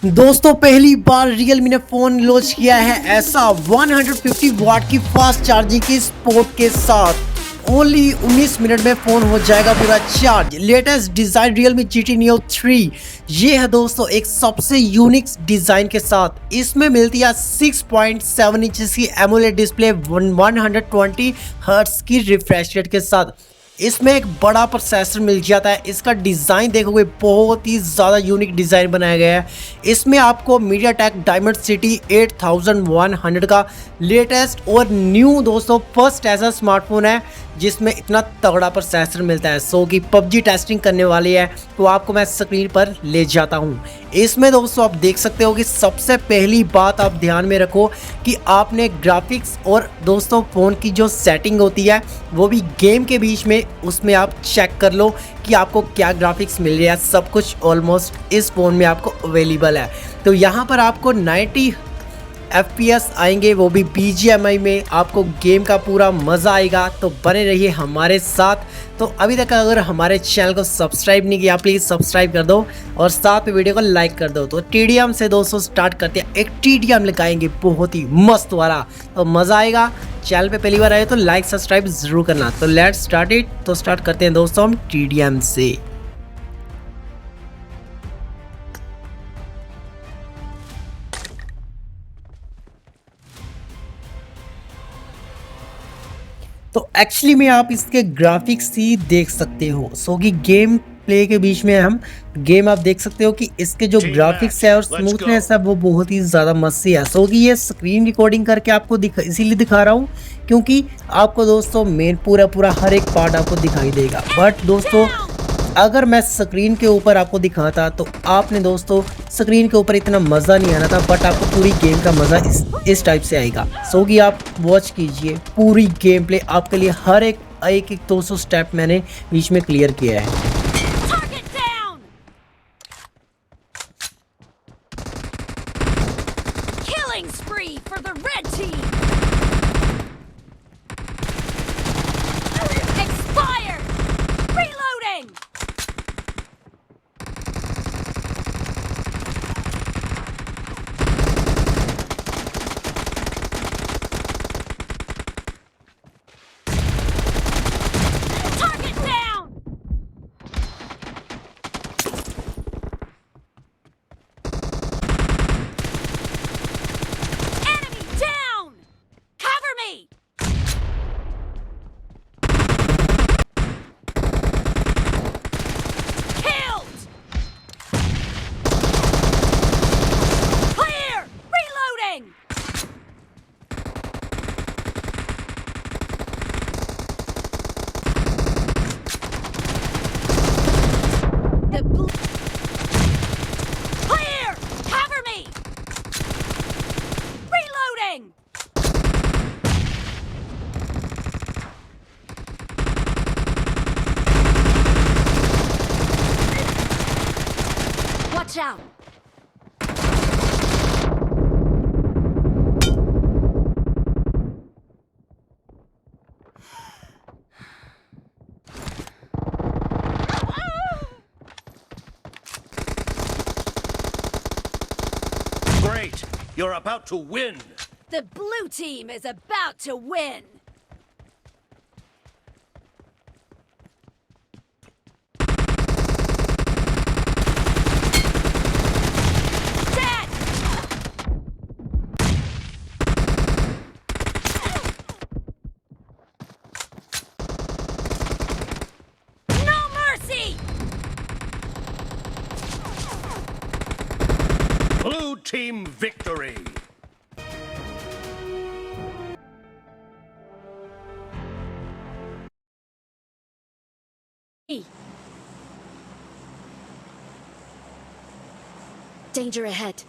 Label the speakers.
Speaker 1: दोस्तों पहली बार Realme ने फोन लॉन्च किया है ऐसा 150 वाट की फास्ट चार्जिंग की सपोर्ट के साथ। ओनली 19 मिनट में फोन हो जाएगा पूरा charge. Latest design Realme GT Neo 3 ये है दोस्तों एक सबसे यूनिक डिजाइन के साथ। इसमें मिलती है 6.7 इंच की एमोलेड डिस्प्ले 120 हर्ट्ज की रिफ्रेश रेट के साथ। इसमें एक बड़ा प्रोसेसर मिल जाता है। इसका डिज़ाइन देखोगे बहुत ही ज़्यादा यूनिक डिज़ाइन बनाया गया है। इसमें आपको मीडियाटेक डायमंड सिटी 8100 का लेटेस्ट और न्यू दोस्तों फर्स्ट ऐसा स्मार्टफोन है जिसमें इतना तगड़ा प्रोसेसर मिलता है। सो कि पबजी टेस्टिंग करने वाली है तो आपको मैं स्क्रीन पर ले जाता हूँ। इसमें दोस्तों आप देख सकते हो कि सबसे पहली बात आप ध्यान में रखो कि आपने ग्राफिक्स और दोस्तों फ़ोन की जो सेटिंग होती है वो भी गेम के बीच में उसमें आप चेक कर लो कि आपको क्या ग्राफिक्स मिल रहा है। सब कुछ ऑलमोस्ट इस फ़ोन में आपको अवेलेबल है। तो यहाँ पर आपको 90 FPS आएंगे, वो भी BGMi में। आपको गेम का पूरा मज़ा आएगा, तो बने रहिए हमारे साथ। तो अभी तक अगर हमारे चैनल को सब्सक्राइब नहीं किया प्लीज़ सब्सक्राइब कर दो और साथ में वीडियो को लाइक कर दो। तो TDM से दोस्तों स्टार्ट करते हैं। एक TDM लगाएंगे बहुत ही मस्त वाला, तो मज़ा आएगा। चैनल पे पहली बार आए तो लाइक सब्सक्राइब ज़रूर करना। तो लेट्स स्टार्ट इट। तो स्टार्ट करते हैं दोस्तों हम TDM से। तो एक्चुअली में आप इसके ग्राफिक्स ही देख सकते हो। सो कि गेम प्ले के बीच में हम गेम आप देख सकते हो कि इसके जो ग्राफिक्स है और स्मूथनेस है वो बहुत ही ज़्यादा मस्त है। सो कि ये स्क्रीन रिकॉर्डिंग करके आपको इसीलिए दिखा रहा हूँ क्योंकि आपको दोस्तों मेन पूरा हर एक पार्ट आपको दिखाई देगा। बट दोस्तों अगर मैं स्क्रीन के ऊपर आपको दिखाता तो आपने दोस्तों स्क्रीन के ऊपर इतना मज़ा नहीं आना था। बट आपको पूरी गेम का मज़ा इस टाइप से आएगा। सो कि आप वॉच कीजिए पूरी गेम प्ले आपके लिए। हर एक 200 स्टेप मैंने बीच में क्लियर किया है।
Speaker 2: Watch out!
Speaker 3: Great! You're about to win!
Speaker 2: The blue team is about to win!
Speaker 3: Blue team victory!
Speaker 2: Danger ahead.